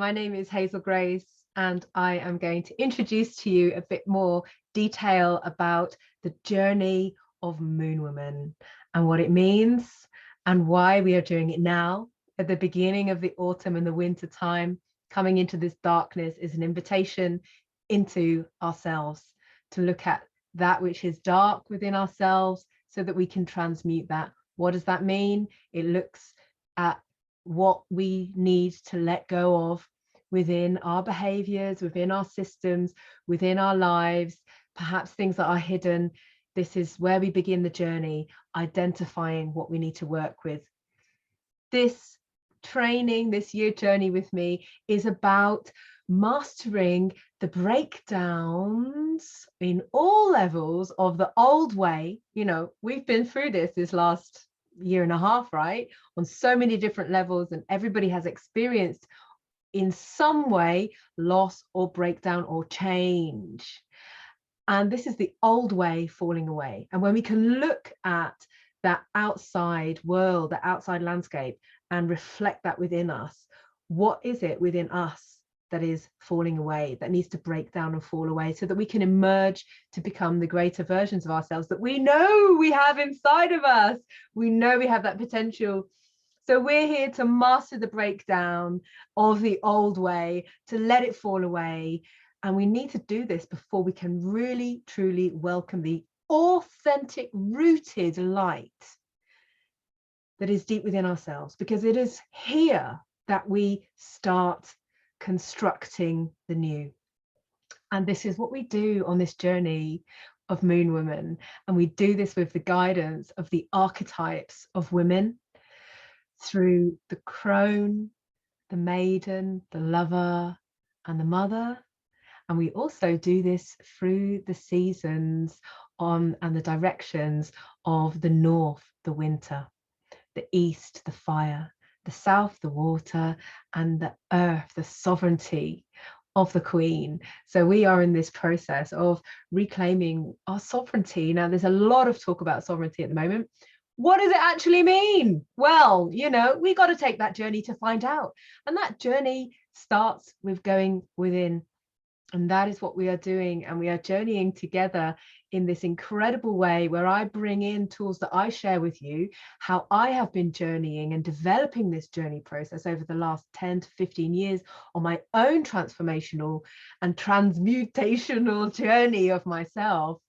My name is Hazel Grace, and I am going to introduce to you a bit more detail about the journey of Moon Woman and what it means and why we are doing it now at the beginning of the autumn and the winter time. Coming into this darkness is an invitation into ourselves to look at that which is dark within ourselves so that we can transmute that. What does that mean? It looks at what we need to let go of within our behaviors, within our systems, within our lives, perhaps things that are hidden. This is where we begin the journey, identifying what we need to work with. This training, this year journey with me is about mastering the breakdowns in all levels of the old way. You know, we've been through this last year and a half, right? On so many different levels, and everybody has experienced in some way loss or breakdown or change. And this is the old way falling away. And when we can look at that outside world, the outside landscape, and reflect that within us, what is it within us that is falling away, that needs to break down and fall away, so that we can emerge to become the greater versions of ourselves that we know we have inside of us. We know we have that potential. So we're here to master the breakdown of the old way, to let it fall away. And we need to do this before we can really, truly welcome the authentic, rooted light that is deep within ourselves, because it is here that we start constructing the new. And this is what we do on this journey of Moon Woman. And we do this with the guidance of the archetypes of women through the crone, the maiden, the lover, and the mother. And we also do this through the seasons and the directions of the north, the winter, the east, the fire, the south, the water, and the earth, the sovereignty of the queen. So we are in this process of reclaiming our sovereignty. Now, there's a lot of talk about sovereignty at the moment. What does it actually mean? Well, you know, we got to take that journey to find out. And that journey starts with going within. And that is what we are doing. And we are journeying together in this incredible way where I bring in tools that I share with you, how I have been journeying and developing this journey process over the last 10 to 15 years on my own transformational and transmutational journey of myself.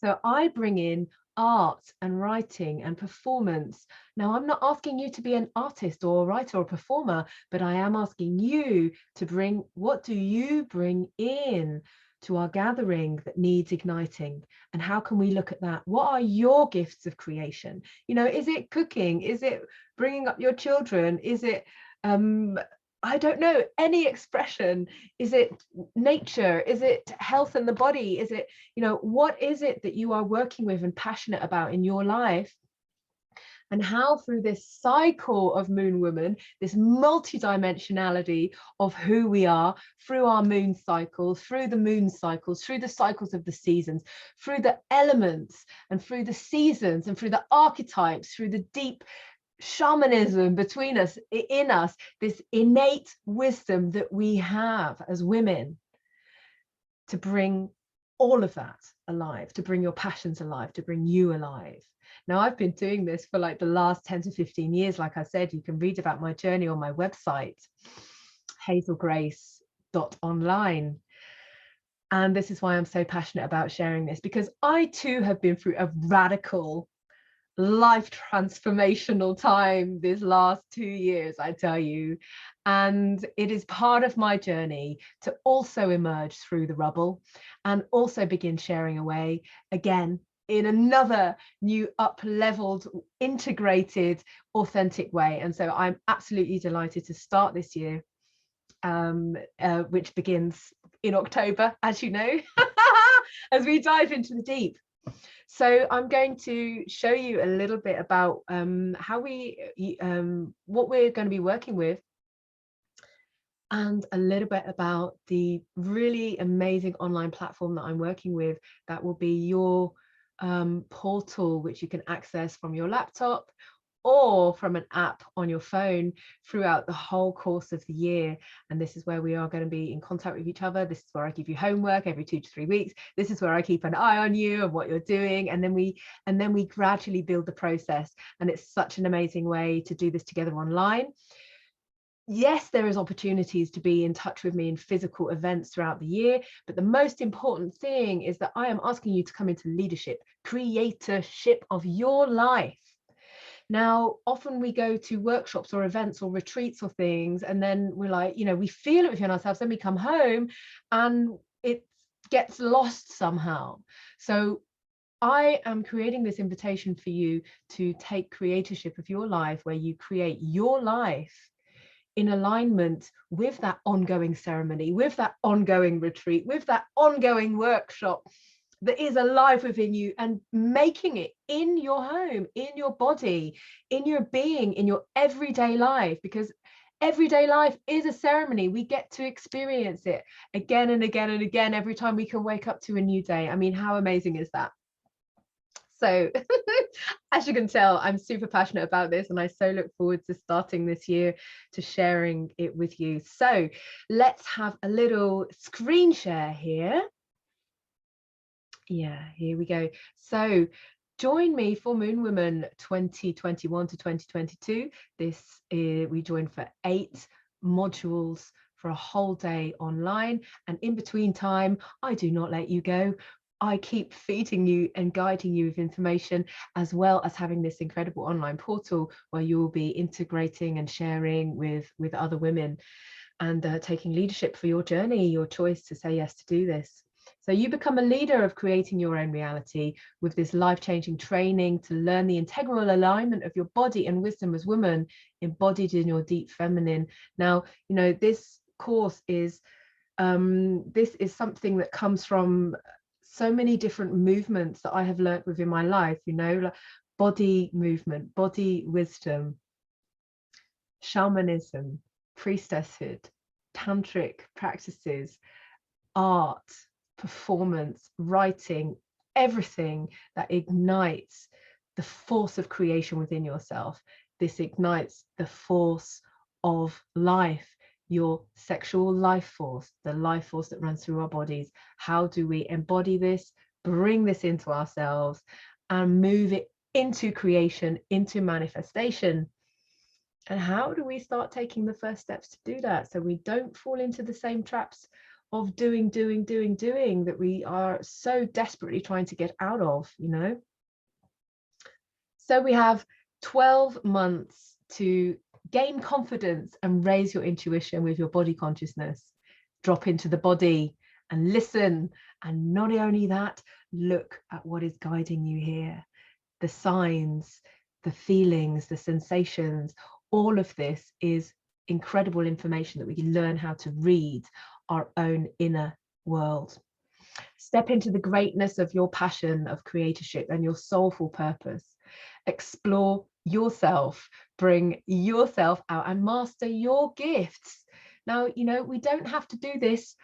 So I bring in art and writing and performance. Now, I'm not asking you to be an artist or a writer or a performer, but I am asking you to bring, what do you bring in to our gathering that needs igniting? And how can we look at that? What are your gifts of creation? You know, is it cooking? Is it bringing up your children? Is it I don't know, any expression? Is it nature? Is it health in the body? Is it, you know, what is it that you are working with and passionate about in your life? And how through this cycle of Moon Woman, this multidimensionality of who we are, through our moon cycles, through the moon cycles, through the cycles of the seasons, through the elements and through the seasons and through the archetypes, through the deep shamanism between us, in us, this innate wisdom that we have as women, to bring all of that alive, to bring your passions alive, to bring you alive. Now, I've been doing this for like the last 10 to 15 years. Like I said, you can read about my journey on my website, hazelgrace.online. And this is why I'm so passionate about sharing this, because I too have been through a radical life transformational time this last 2 years, I tell you. And it is part of my journey to also emerge through the rubble and also begin sharing away again in another new up-leveled, integrated, authentic way. And so I'm absolutely delighted to start this year, which begins in October, as you know, as we dive into the deep. So I'm going to show you a little bit about how what we're going to be working with, and a little bit about the really amazing online platform that I'm working with that will be your portal, which you can access from your laptop or from an app on your phone throughout the whole course of the year. And this is where we are going to be in contact with each other. This is where I give you homework every 2 to 3 weeks. This is where I keep an eye on you and what you're doing. And then we gradually build the process. And it's such an amazing way to do this together online. Yes, there is opportunities to be in touch with me in physical events throughout the year, but the most important thing is that I am asking you to come into leadership, creatorship of your life. Now, often we go to workshops or events or retreats or things, and then we're like, we feel it within ourselves, then we come home and it gets lost somehow. So I am creating this invitation for you to take creatorship of your life, where you create your life in alignment with that ongoing ceremony, with that ongoing retreat, with that ongoing workshop that is alive within you, and making it in your home, in your body, in your being, in your everyday life, because everyday life is a ceremony. We get to experience it again and again and again every time we can wake up to a new day. I mean, how amazing is that? So as you can tell, I'm super passionate about this, and I so look forward to starting this year to sharing it with you. So let's have a little screen share here. Yeah, here we go. So join me for Moon Women 2021 to 2022. We joined for 8 modules for a whole day online, and in between time, I do not let you go. I keep feeding you and guiding you with information, as well as having this incredible online portal where you will be integrating and sharing with other women, and taking leadership for your journey, your choice to say yes to do this. So you become a leader of creating your own reality with this life-changing training to learn the integral alignment of your body and wisdom as woman, embodied in your deep feminine. Now, this course is something that comes from so many different movements that I have learned within my life, like body movement, body wisdom, shamanism, priestesshood, tantric practices, art, performance, writing, everything that ignites the force of creation within yourself. This ignites the force of life, your sexual life force, the life force that runs through our bodies. How do we embody this, bring this into ourselves, and move it into creation, into manifestation? And how do we start taking the first steps to do that, so we don't fall into the same traps of doing that we are so desperately trying to get out of, So we have 12 months to gain confidence and raise your intuition with your body consciousness. Drop into the body and listen. And not only that, look at what is guiding you here. The signs, the feelings, the sensations, all of this is incredible information that we can learn how to read our own inner world. Step into the greatness of your passion of creatorship and your soulful purpose. Explore yourself, bring yourself out, and master your gifts. Now, we don't have to do this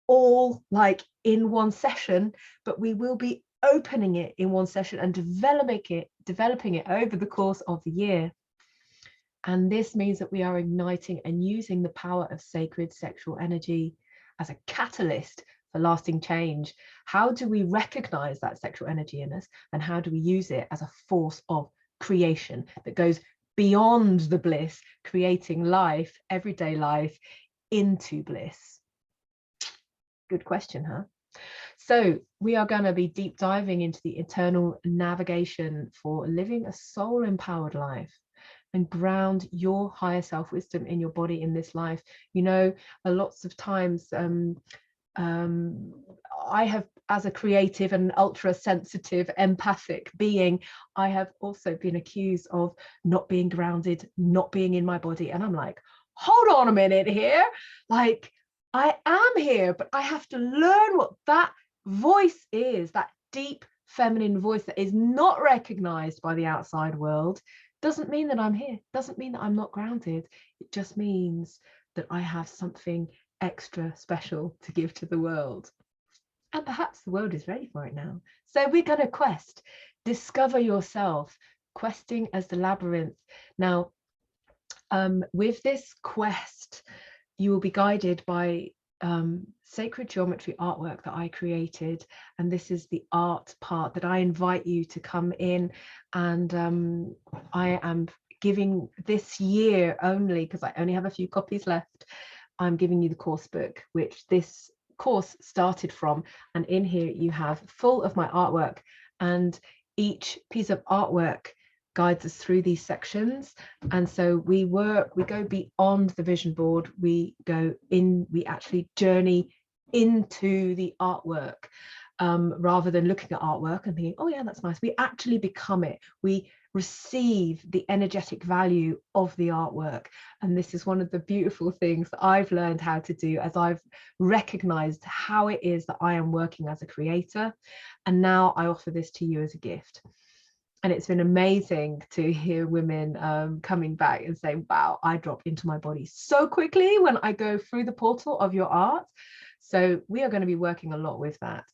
all like in one session, but we will be opening it in one session and developing it over the course of the year. And this means that we are igniting and using the power of sacred sexual energy as a catalyst for lasting change. How do we recognize that sexual energy in us, and how do we use it as a force of creation that goes beyond the bliss, creating life, everyday life, into bliss? Good question, huh? So we are going to be deep diving into the internal navigation for living a soul empowered life, and ground your higher self wisdom in your body in this life. Lots of times I have, as a creative and ultra sensitive empathic being, I have also been accused of not being grounded, not being in my body. And I'm like, hold on a minute here. Like, I am here, but I have to learn what that voice is, that deep feminine voice that is not recognized by the outside world. Doesn't mean that I'm here, doesn't mean that I'm not grounded. It just means that I have something extra special to give to the world. And perhaps the world is ready for it now. So we're going to discover yourself, questing as the labyrinth. Now, with this quest, you will be guided by sacred geometry artwork that I created, and this is the art part that I invite you to come in, and I am giving this year only, because I only have a few copies left, I'm giving you the course book, which this course started from, and in here you have full of my artwork, and each piece of artwork guides us through these sections. And so we go beyond the vision board, we actually journey into the artwork, rather than looking at artwork and thinking, oh yeah, that's nice. We actually become it. We receive the energetic value of the artwork. And this is one of the beautiful things that I've learned how to do as I've recognized how it is that I am working as a creator. And now I offer this to you as a gift. And it's been amazing to hear women coming back and saying, wow, I drop into my body so quickly when I go through the portal of your art. So we are going to be working a lot with that.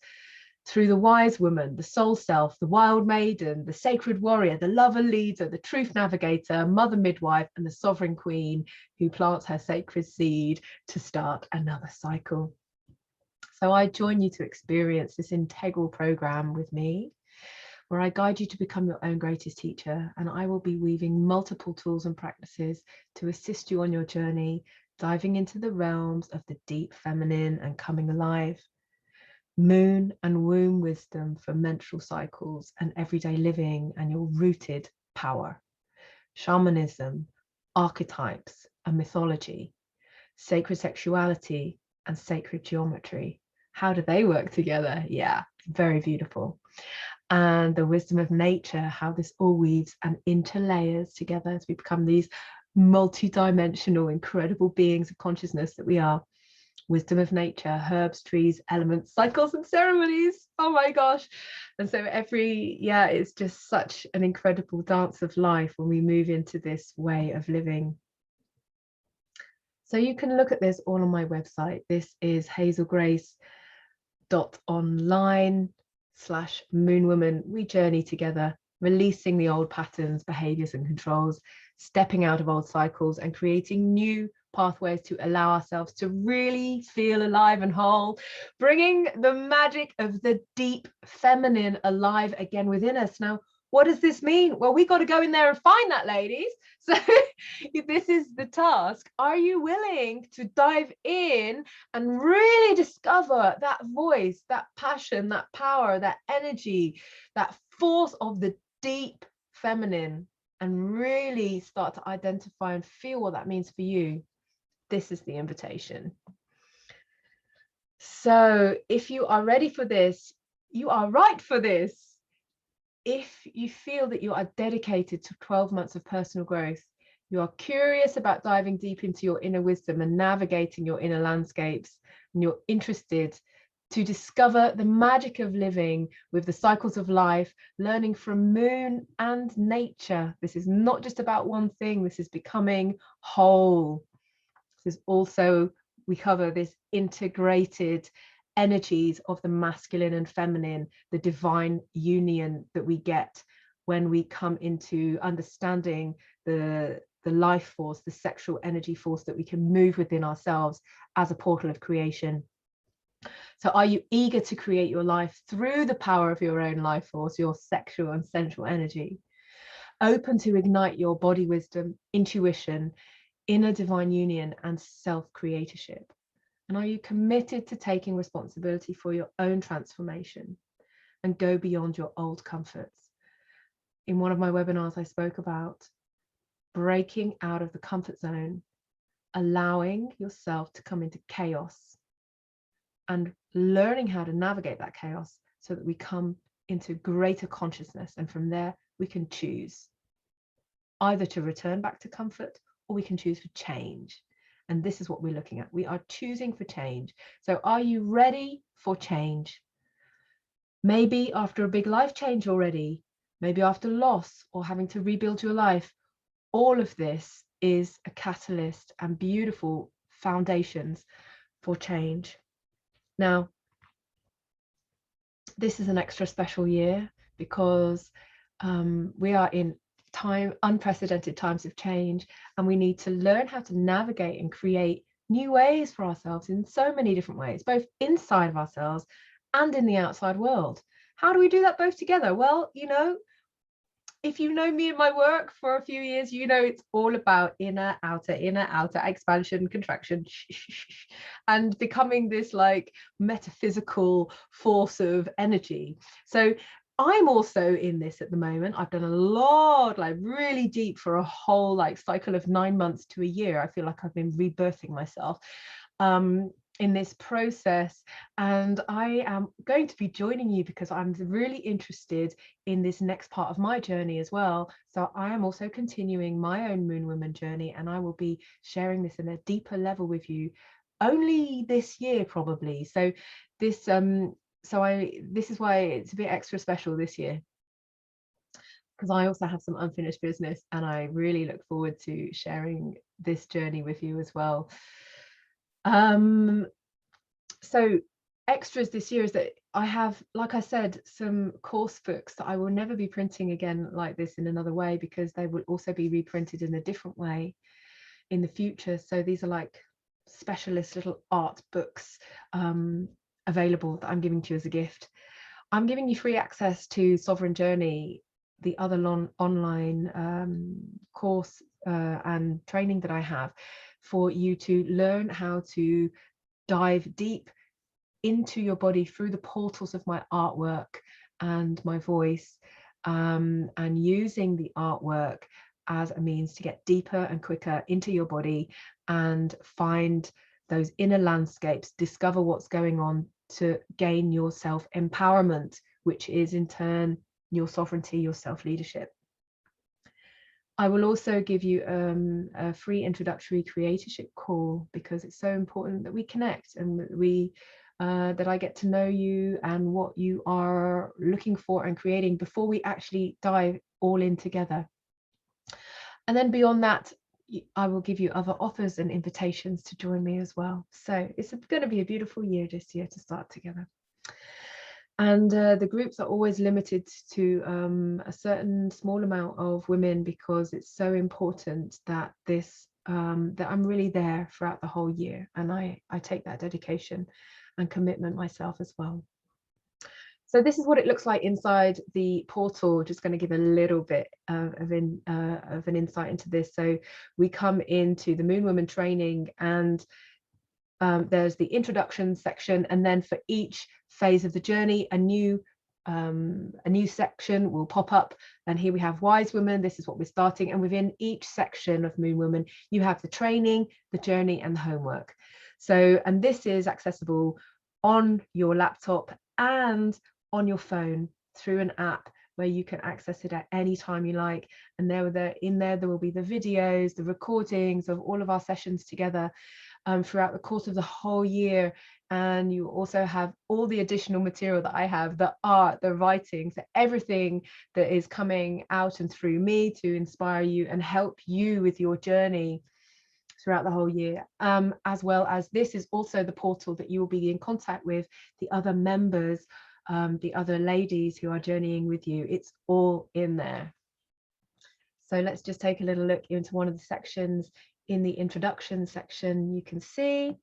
Through the wise woman, the soul self, the wild maiden, the sacred warrior, the lover leader, the truth navigator, mother midwife, and the sovereign queen who plants her sacred seed to start another cycle. So I join you to experience this integral program with me, where I guide you to become your own greatest teacher, and I will be weaving multiple tools and practices to assist you on your journey, diving into the realms of the deep feminine and coming alive. Moon and womb wisdom for menstrual cycles and everyday living and your rooted power. Shamanism, archetypes and mythology, sacred sexuality and sacred geometry. How do they work together? Yeah, very beautiful. And the wisdom of nature, how this all weaves and interlayers together as we become these multi-dimensional, incredible beings of consciousness that we are. Wisdom of nature, herbs, trees, elements, cycles and ceremonies. Oh my gosh. And so it's just such an incredible dance of life when we move into this way of living. So you can look at this all on my website. This is hazelgrace.online/moonwoman. We journey together, releasing the old patterns, behaviors and controls, stepping out of old cycles and creating new pathways to allow ourselves to really feel alive and whole, bringing the magic of the deep feminine alive again within us. Now, what does this mean? Well, we got to go in there and find that, ladies. So this is the task. Are you willing to dive in and really discover that voice, that passion, that power, that energy, that force of the deep feminine, and really start to identify and feel what that means for you? This is the invitation. So if you are ready for this, you are right for this. If you feel that you are dedicated to 12 months of personal growth, you are curious about diving deep into your inner wisdom and navigating your inner landscapes, and you're interested to discover the magic of living with the cycles of life, learning from moon and nature. This is not just about one thing. This is becoming whole. This is also, we cover this integrated energies of the masculine and feminine, the divine union that we get when we come into understanding the life force, the sexual energy force that we can move within ourselves as a portal of creation. So are you eager to create your life through the power of your own life force, your sexual and sensual energy? Open to ignite your body wisdom, intuition, inner divine union and self-creatorship? And are you committed to taking responsibility for your own transformation and go beyond your old comforts? In one of my webinars, I spoke about breaking out of the comfort zone, allowing yourself to come into chaos and learning how to navigate that chaos so that we come into greater consciousness. And from there, we can choose either to return back to comfort, or we can choose for change. And this is what we're looking at. We are choosing for change. So are you ready for change? Maybe after a big life change already, maybe after loss or having to rebuild your life. All of this is a catalyst and beautiful foundations for change. Now, this is an extra special year because we are in unprecedented times of change, and we need to learn how to navigate and create new ways for ourselves in so many different ways, both inside of ourselves and in the outside world. How do we do that both together? Well, if you know me and my work for a few years, it's all about inner, outer, expansion, contraction, and becoming this like metaphysical force of energy. So I'm also in this at the moment. I've done a lot, like really deep, for a whole like cycle of 9 months to a year. I feel like I've been rebirthing myself in this process, and I am going to be joining you because I'm really interested in this next part of my journey as well. So I am also continuing my own Moon Woman journey, and I will be sharing this in a deeper level with you only this year probably. So this this is why it's a bit extra special this year, because I also have some unfinished business, and I really look forward to sharing this journey with you as well. So extras this year is that I have, like I said, some course books that I will never be printing again like this in another way, because they will also be reprinted in a different way in the future. So these are like specialist little art books available that I'm giving to you as a gift. I'm giving you free access to Sovereign Journey, the other online course and training that I have, for you to learn how to dive deep into your body through the portals of my artwork and my voice, and using the artwork as a means to get deeper and quicker into your body and find those inner landscapes, discover what's going on to gain your self-empowerment, which is in turn your sovereignty, your self-leadership. I will also give you a free introductory creatorship call, because it's so important that we connect and that I get to know you and what you are looking for and creating before we actually dive all in together. And then beyond that, I will give you other offers and invitations to join me as well. So it's going to be a beautiful year this year to start together. And the groups are always limited to a certain small amount of women, because it's so important that that I'm really there throughout the whole year, and I take that dedication and commitment myself as well. So this is what it looks like inside the portal. Just going to give a little bit of an insight into this. So we come into the Moon Woman training, and there's the introduction section, and then for each phase of the journey, a new section will pop up. And here we have Wise Woman. This is what we're starting, and within each section of Moon Woman you have the training, the journey, and the homework. So, and this is accessible on your laptop and on your phone through an app where you can access it at any time you like. And there will be the videos, the recordings of all of our sessions together throughout the course of the whole year. And you also have all the additional material that I have, the art, the writing, so everything that is coming out and through me to inspire you and help you with your journey throughout the whole year. As well as this is also the portal that you will be in contact with the other members, the other ladies who are journeying with you. It's all in there. So let's just take a little look into one of the sections. In the introduction section, you can see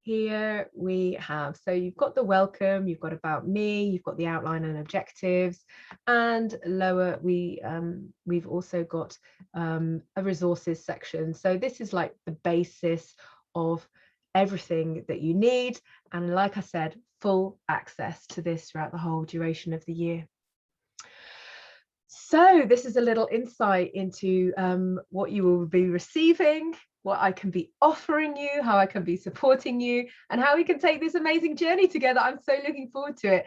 here we have, so you've got the welcome, you've got about me, you've got the outline and objectives, and lower we've also got a resources section. So this is like the basis of everything that you need, and like I said, full access to this throughout the whole duration of the year. So this is a little insight into what you will be receiving, what I can be offering you, how I can be supporting you, and how we can take this amazing journey together. I'm so looking forward to it.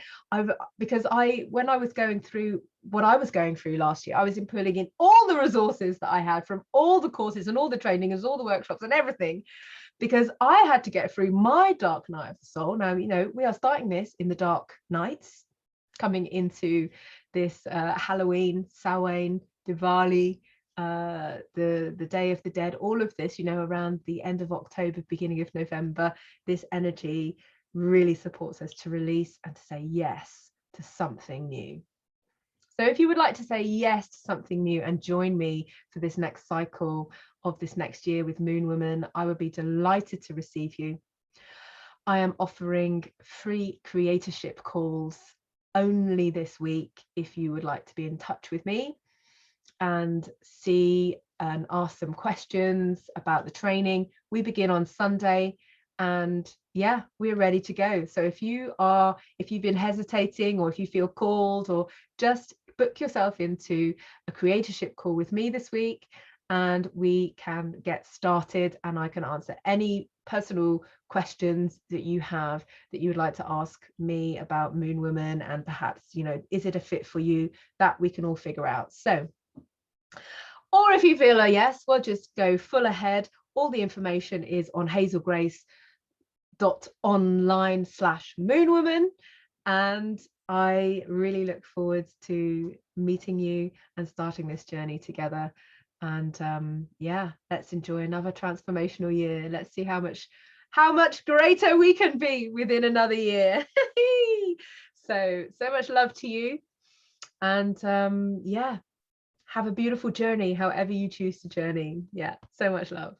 Because when I was going through what I was going through last year, I was pulling in all the resources that I had from all the courses and all the training and all the workshops and everything, because I had to get through my dark night of the soul. Now, we are starting this in the dark nights, coming into this Halloween, Samhain, Diwali, the Day of the Dead, all of this, around the end of October, beginning of November. This energy really supports us to release and to say yes to something new. So if you would like to say yes to something new and join me for this next cycle of this next year with Moon Woman, I would be delighted to receive you. I am offering free creatorship calls only this week if you would like to be in touch with me and see and ask some questions about the training. We begin on Sunday, and yeah, we're ready to go. So if you've been hesitating, or if you feel called, or just book yourself into a creatorship call with me this week, and we can get started, and I can answer any personal questions that you have that you would like to ask me about Moon Woman, and perhaps, you know, is it a fit for you? That we can all figure out. So, or if you feel a yes, well, just go full ahead. All the information is on hazelgrace.online/moonwoman, and I really look forward to meeting you and starting this journey together. And yeah, let's enjoy another transformational year. Let's see how much greater we can be within another year. So much love to you, and yeah, have a beautiful journey, however you choose to journey. Yeah, so much love.